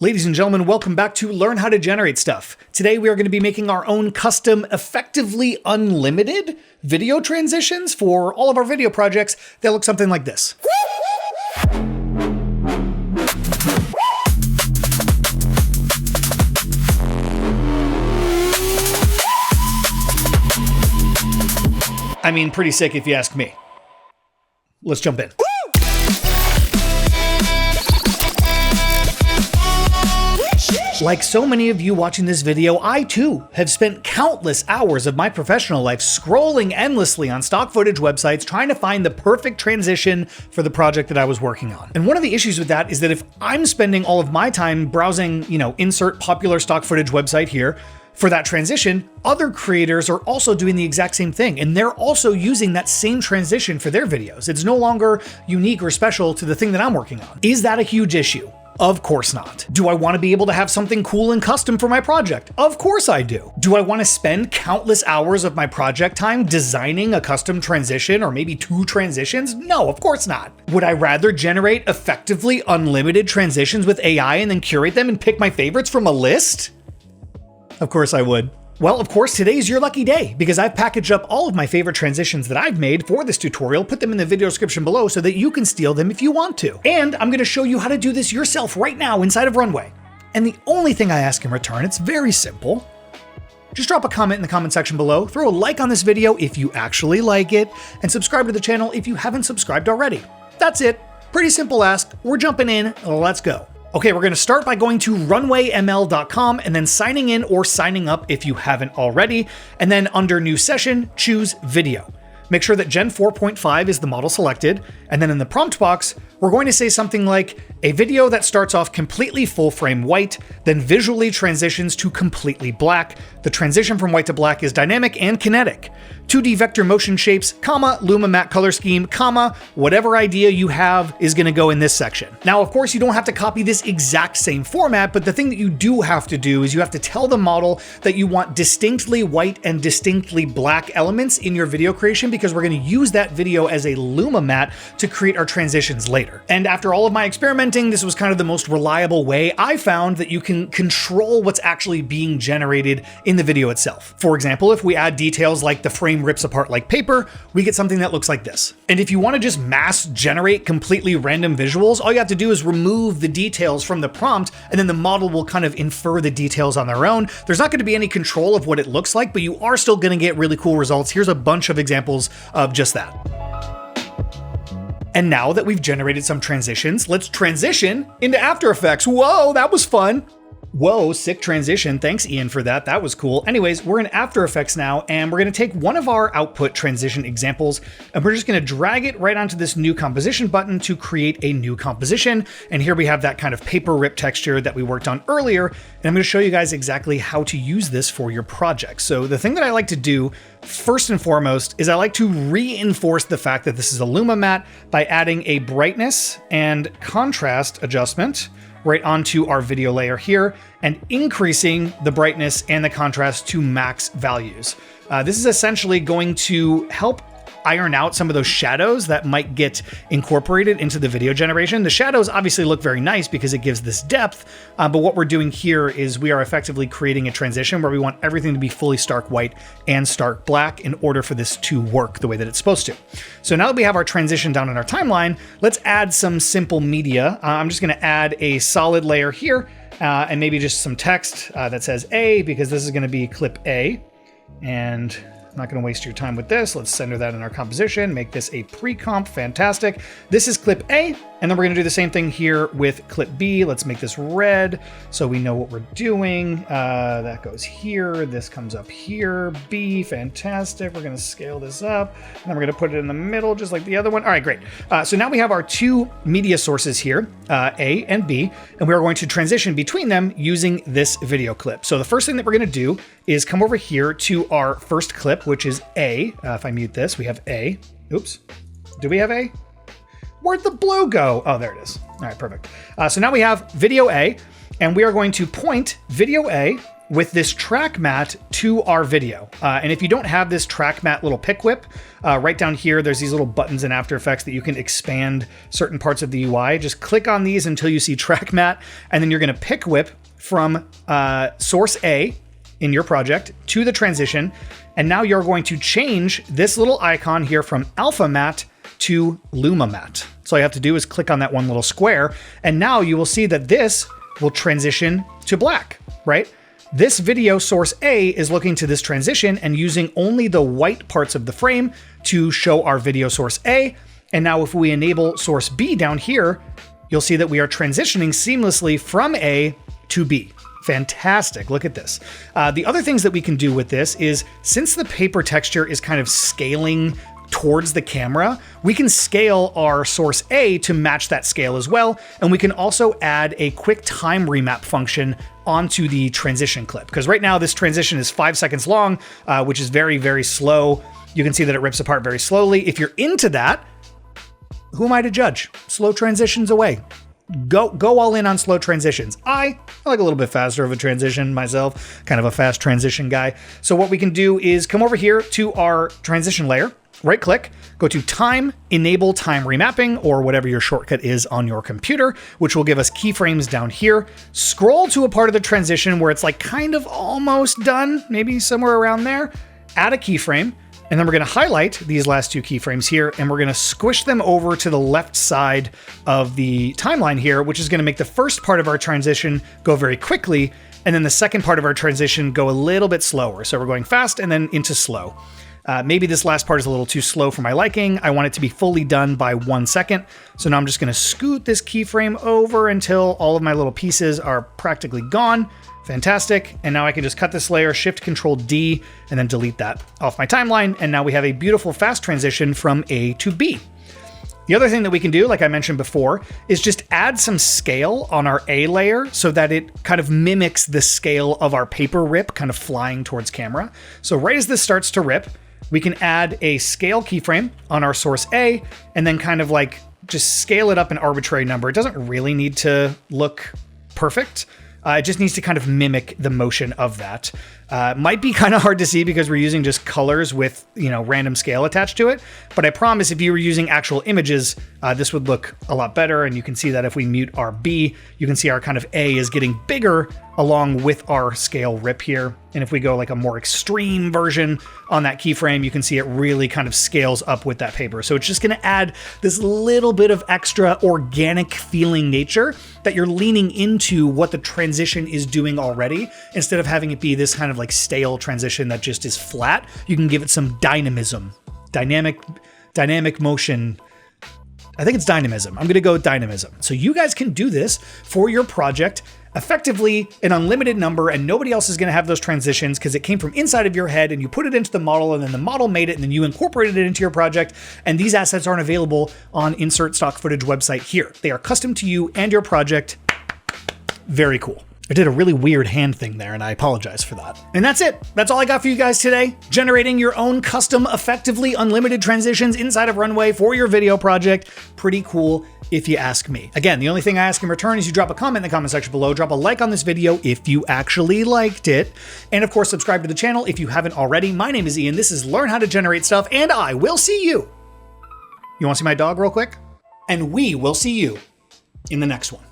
Ladies and gentlemen, welcome back to Learn How to Generate Stuff. Today we are going to be making our own custom, effectively unlimited video transitions for all of our video projects that look something like this. I mean, pretty sick if you ask me. Let's jump in. Like so many of you watching this video, I too have spent countless hours of my professional life scrolling endlessly on stock footage websites trying to find the perfect transition for the project that I was working on. And one of the issues with that is that if I'm spending all of my time browsing, insert popular stock footage website here for that transition, other creators are also doing the exact same thing, and they're also using that same transition for their videos. It's no longer unique or special to the thing that I'm working on. Is that a huge issue? Of course not. Do I want to be able to have something cool and custom for my project? Of course I do. Do I want to spend countless hours of my project time designing a custom transition or maybe two transitions? No, of course not. Would I rather generate effectively unlimited transitions with AI and then curate them and pick my favorites from a list? Of course I would. Well, of course, today's your lucky day because I've packaged up all of my favorite transitions that I've made for this tutorial, put them in the video description below so that you can steal them if you want to. And I'm going to show you how to do this yourself right now inside of Runway. And the only thing I ask in return, it's very simple. Just drop a comment in the comment section below, throw a like on this video if you actually like it, and subscribe to the channel if you haven't subscribed already. That's it. Pretty simple ask. We're jumping in. Let's go. Okay, we're going to start by going to runwayml.com and then signing in or signing up if you haven't already. And then under new session, choose video. Make sure that Gen 4.5 is the model selected. And then in the prompt box, we're going to say something like a video that starts off completely full frame white, then visually transitions to completely black. The transition from white to black is dynamic and kinetic. 2D vector motion shapes, comma, Luma matte color scheme, comma, whatever idea you have is going to go in this section. Now, of course, you don't have to copy this exact same format, but the thing that you do have to do is you have to tell the model that you want distinctly white and distinctly black elements in your video creation because we're going to use that video as a Luma matte to create our transitions later. And after all of my experimenting, this was kind of the most reliable way I found that you can control what's actually being generated in the video itself. For example, if we add details like the frame rips apart like paper, we get something that looks like this. And if you want to just mass generate completely random visuals, all you have to do is remove the details from the prompt, and then the model will kind of infer the details on their own. There's not going to be any control of what it looks like, but you are still going to get really cool results. Here's a bunch of examples of just that. And now that we've generated some transitions, let's transition into After Effects. Whoa, that was fun. Whoa, sick transition. Thanks, Ian, for that. That was cool. Anyways, we're in After Effects now, and we're going to take one of our output transition examples, and we're just going to drag it right onto this new composition button to create a new composition. And here we have that kind of paper rip texture that we worked on earlier, and I'm going to show you guys exactly how to use this for your project. So the thing that I like to do first and foremost is I like to reinforce the fact that this is a Luma matte by adding a brightness and contrast adjustment right onto our video layer here and increasing the brightness and the contrast to max values. This is essentially going to help iron out some of those shadows that might get incorporated into the video generation. The shadows obviously look very nice because it gives this depth, but what we're doing here is we are effectively creating a transition where we want everything to be fully stark white and stark black in order for this to work the way that it's supposed to. So now that we have our transition down in our timeline, let's add some simple media. I'm just going to add a solid layer here and maybe just some text that says A because this is going to be clip A. And I'm not going to waste your time with this. Let's center that in our composition, make this a pre-comp. Fantastic. This is clip A, and then we're going to do the same thing here with clip B. Let's make this red so we know what we're doing. That goes here. This comes up here. B, fantastic. We're going to scale this up, and then we're going to put it in the middle just like the other one. All right, great. So now we have our two media sources here, A and B, and we're going to transition between them using this video clip. So the first thing that we're going to do is come over here to our first clip, which is A. If I mute this, we have A. Oops. Do we have A? Where'd the blue go? Oh, there it is. All right, perfect. So now we have video A, and we are going to point video A with this track mat to our video. And if you don't have this track mat little pick whip, right down here, there's these little buttons in After Effects that you can expand certain parts of the UI. Just click on these until you see track mat, and then you're gonna pick whip from source A in your project to the transition. And now you're going to change this little icon here from Alpha Matte to Luma Matte. So all you have to do is click on that one little square, and now you will see that this will transition to black, right? This video source A is looking to this transition and using only the white parts of the frame to show our video source A. And now if we enable source B down here, you'll see that we are transitioning seamlessly from A to B. Fantastic, look at this. The other things that we can do with this is, since the paper texture is kind of scaling towards the camera, we can scale our source A to match that scale as well. And we can also add a quick time remap function onto the transition clip. Because right now this transition is 5 seconds long, which is very, very slow. You can see that it rips apart very slowly. If you're into that, who am I to judge? Slow transitions away. Go all in on slow transitions. I like a little bit faster of a transition myself, kind of a fast transition guy. So what we can do is come over here to our transition layer, right click, go to time, enable time remapping, or whatever your shortcut is on your computer, which will give us keyframes down here. Scroll to a part of the transition where it's like kind of almost done, maybe somewhere around there. Add a keyframe, and then we're gonna highlight these last two keyframes here, and we're gonna squish them over to the left side of the timeline here, which is gonna make the first part of our transition go very quickly, and then the second part of our transition go a little bit slower. So we're going fast and then into slow. Maybe this last part is a little too slow for my liking. I want it to be fully done by 1 second. So now I'm just gonna scoot this keyframe over until all of my little pieces are practically gone. Fantastic. And now I can just cut this layer, Shift Control D, and then delete that off my timeline. And now we have a beautiful fast transition from A to B. The other thing that we can do, like I mentioned before, is just add some scale on our A layer so that it kind of mimics the scale of our paper rip kind of flying towards camera. So right as this starts to rip, we can add a scale keyframe on our source A and then kind of like just scale it up an arbitrary number. It doesn't really need to look perfect. It just needs to kind of mimic the motion of that. Might be kind of hard to see because we're using just colors with, random scale attached to it. But I promise if you were using actual images, this would look a lot better. And you can see that if we mute our B, you can see our kind of A is getting bigger along with our scale rip here. And if we go like a more extreme version on that keyframe, you can see it really kind of scales up with that paper. So it's just gonna add this little bit of extra organic feeling nature that you're leaning into what the transition is doing already. Instead of having it be this kind of like stale transition that just is flat, you can give it some dynamism, dynamic motion. I think it's dynamism. I'm gonna go with dynamism. So you guys can do this for your project, effectively an unlimited number, and nobody else is gonna have those transitions because it came from inside of your head and you put it into the model and then the model made it and then you incorporated it into your project. And these assets aren't available on Insert Stock Footage website here. They are custom to you and your project. Very cool. I did a really weird hand thing there, and I apologize for that. And that's it. That's all I got for you guys today. Generating your own custom, effectively unlimited transitions inside of Runway for your video project. Pretty cool if you ask me. Again, the only thing I ask in return is you drop a comment in the comment section below, drop a like on this video if you actually liked it, and of course, subscribe to the channel if you haven't already. My name is Ian. This is Learn How to Generate Stuff, and I will see you. You want to see my dog real quick? And we will see you in the next one.